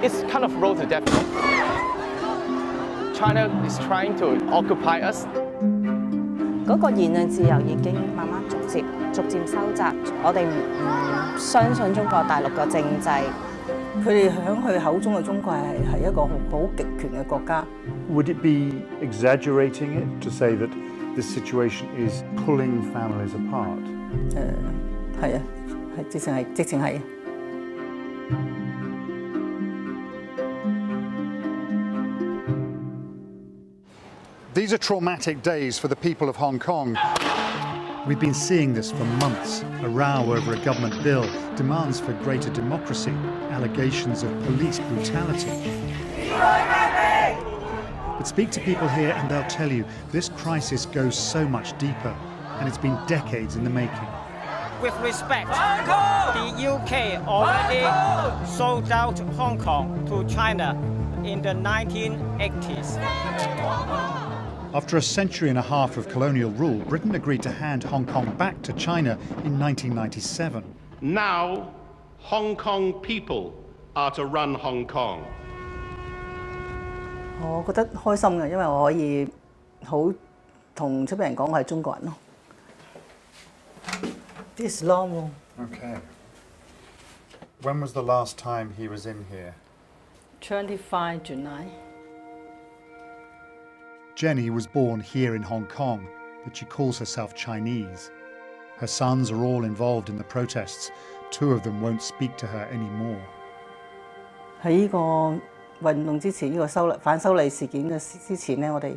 it's kind of road to death. China is trying to occupy us. 嗰個言論自由已經慢慢逐漸收窄，我哋唔相信中國大陸嘅政制。佢哋喺佢口中嘅中國係一個好極權嘅國家。Would it be exaggerating it to say that this situation is pulling families apart? 係啊，係直情係。These are traumatic days for the people of Hong Kong. We've been seeing this for months. A row over a government bill, demands for greater democracy, allegations of police brutality. But speak to people here and they'll tell you this crisis goes so much deeper, and it's been decades in the making. With respect, the UK already sold out Hong Kong to China in the 1980s. After a century and a half of colonial rule, Britain agreed to hand Hong Kong back to China in 1997. Now, Hong Kong people are to run Hong Kong. 我覺得開心嘅，因為我可以好同出邊人講我係中國人咯。This long. Okay. When was the last time he was in here? 25 July. Jenny was born here in Hong Kong, but she calls herself Chinese. Her sons are all involved in the protests. Two of them won't speak to her anymore. 喺呢個運動之前，呢個反修例事件嘅之前咧，我哋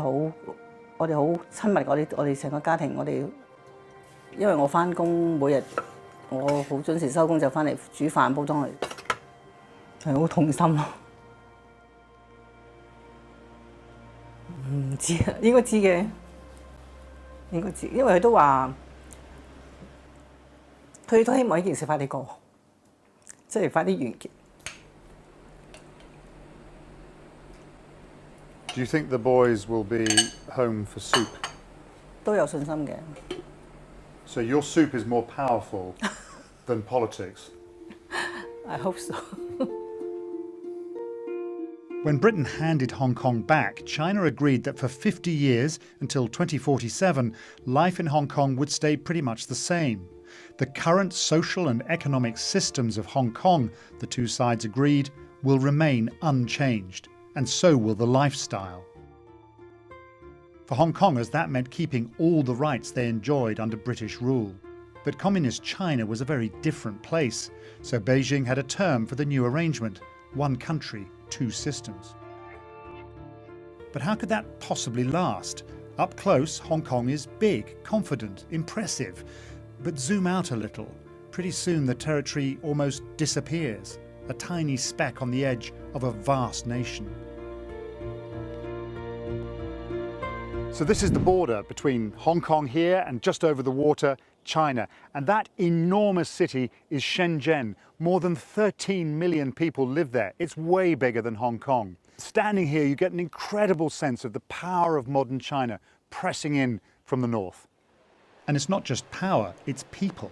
好親密，我哋成個家庭，因為我翻工每日我好準時收工就翻嚟煮飯煲湯嚟，係好痛心咯。唔知啊，應該知嘅，應該知，因為佢都話，佢都希望呢件事快啲過，即係快啲完結。Do you think the boys will be home for soup? 都有信心嘅。So your soup is more powerful than politics? I hope so. When Britain handed Hong Kong back, China agreed that for 50 years, until 2047, life in Hong Kong would stay pretty much the same. The current social and economic systems of Hong Kong, the two sides agreed, will remain unchanged, and so will the lifestyle. For Hong Kongers, that meant keeping all the rights they enjoyed under British rule. But communist China was a very different place, so Beijing had a term for the new arrangement: one country, two systems. But how could that possibly last? Up close, Hong Kong is big, confident, impressive. But zoom out a little. Pretty soon the territory almost disappears, a tiny speck on the edge of a vast nation. So this is the border between Hong Kong here and just over the water, China. And that enormous city is Shenzhen. More than 13 million people live there. It's way bigger than Hong Kong. Standing here, you get an incredible sense of the power of modern China pressing in from the north. And it's not just power, it's people.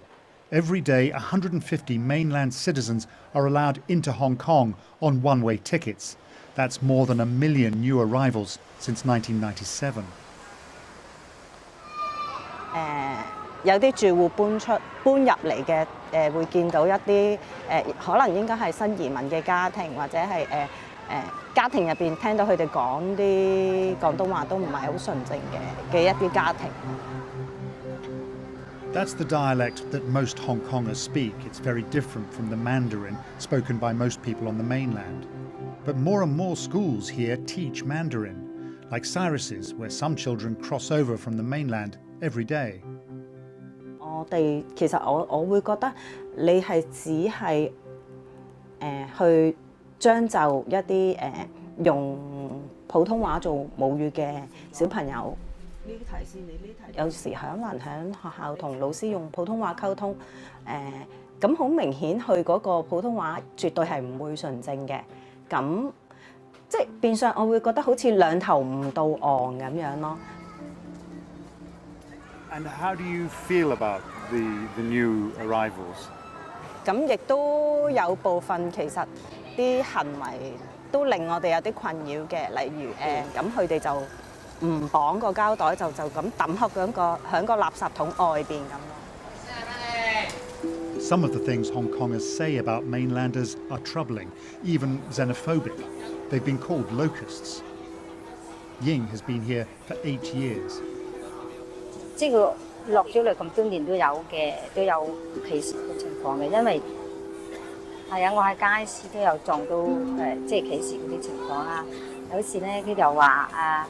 Every day, 150 mainland citizens are allowed into Hong Kong on one-way tickets. That's more than 1 million new arrivals since 1997. 有啲住戶搬入嚟嘅，會見到一啲可能應該係新移民嘅家庭，或者係家庭入邊聽到佢哋講啲廣東話都唔係好純正嘅一啲家庭。That's the dialect that most Hong Kongers speak. It's very different from the Mandarin spoken by most people on the mainland. But more and more schools here teach Mandarin, like Cyrus's, where some children cross over from the mainland every day. 其實我會覺得你係只係去將就一啲用普通話做母語嘅小朋友。呢啲提示你呢題有時可能喺學校同老師用普通話溝通，咁好明顯佢嗰個普通話絕對係唔會純正嘅，咁即係變相我會覺得好似兩頭唔到岸咁樣咯。And how do you feel about the new arrivals? 咁亦都有部分其實啲啲行為都令我哋有啲困擾嘅，例如咁佢哋就唔綁個膠袋，就咁抌喺個垃圾桶外邊咁咯。Some of the things Hong Kongers say about mainlanders are troubling, even xenophobic. They've been called locusts. Ying has been here for 8 years. 即係佢落咗嚟咁多年都有歧視嘅情況嘅，因為係啊，我喺街市都有撞到即係歧視嗰啲情況啦。有時咧佢就話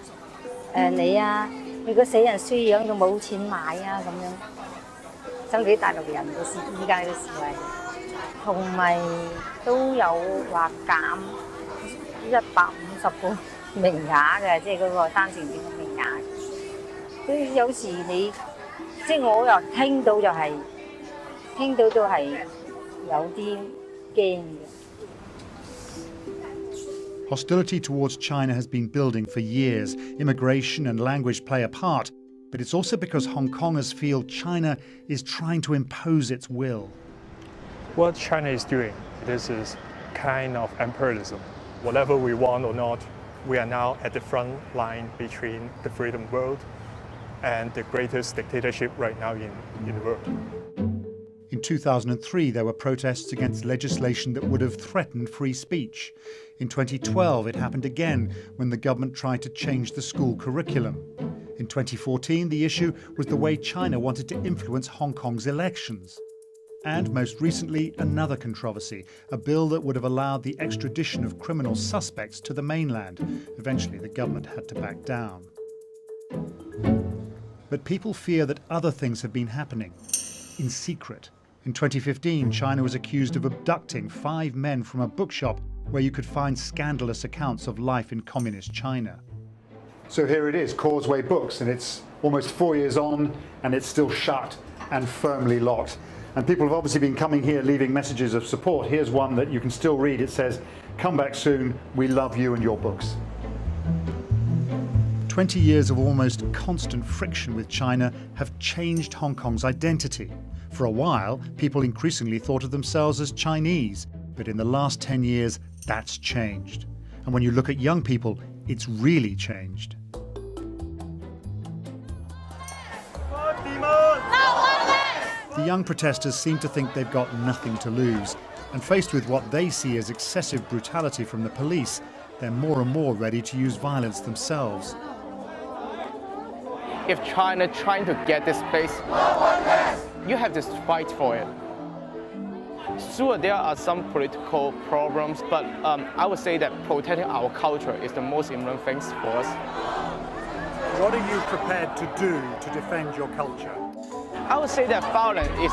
你個死人衰樣，佢冇錢買啊咁樣。爭取大陸人嘅示依家嘅示威，同埋都有話減150個名額嘅，即係嗰個單程證嘅名額。佢有時即係我又聽到都係有啲驚嘅。Hostility towards China has been building for years. Immigration and language play a part. But it's also because Hong Kongers feel China is trying to impose its will. What China is doing, this is kind of imperialism. Whatever we want or not, we are now at the front line between the freedom world and the greatest dictatorship right now in the world. In 2003, there were protests against legislation that would have threatened free speech. In 2012, it happened again when the government tried to change the school curriculum. In 2014, the issue was the way China wanted to influence Hong Kong's elections. And most recently, another controversy, a bill that would have allowed the extradition of criminal suspects to the mainland. Eventually, the government had to back down. But people fear that other things have been happening, in secret. In 2015, China was accused of abducting 5 men from a bookshop where you could find scandalous accounts of life in communist China. So here it is, Causeway Books, and it's almost 4 years on, and it's still shut and firmly locked. And people have obviously been coming here leaving messages of support. Here's one that you can still read. It says, "Come back soon, we love you and your books." 20 years of almost constant friction with China have changed Hong Kong's identity. For a while, people increasingly thought of themselves as Chinese, but in the last 10 years, that's changed. And when you look at young people, it's really changed. The young protesters seem to think they've got nothing to lose, and faced with what they see as excessive brutality from the police, they're more and more ready to use violence themselves. If China trying to get this place, you have to fight for it. Sure, there are some political problems, but I would say that protecting our culture is the most important thing for us. What are you prepared to do to defend your culture? I would say that violence is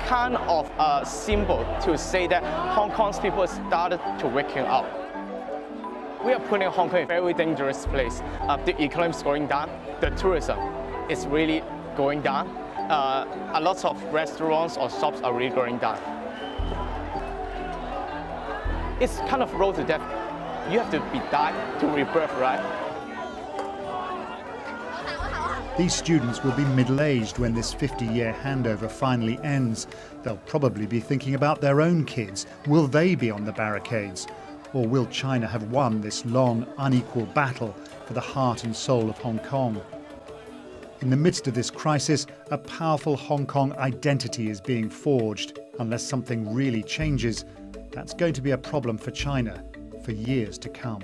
kind of a symbol to say that Hong Kong's people started to waking up. We are putting Hong Kong in a very dangerous place. The economy is going down, the tourism is really going down. A lot of restaurants or shops are really going down. It's kind of road to death. You have to be died to rebirth, right? These students will be middle-aged when this 50-year handover finally ends. They'll probably be thinking about their own kids. Will they be on the barricades? Or will China have won this long, unequal battle for the heart and soul of Hong Kong? In the midst of this crisis, a powerful Hong Kong identity is being forged. Unless something really changes, that's going to be a problem for China for years to come.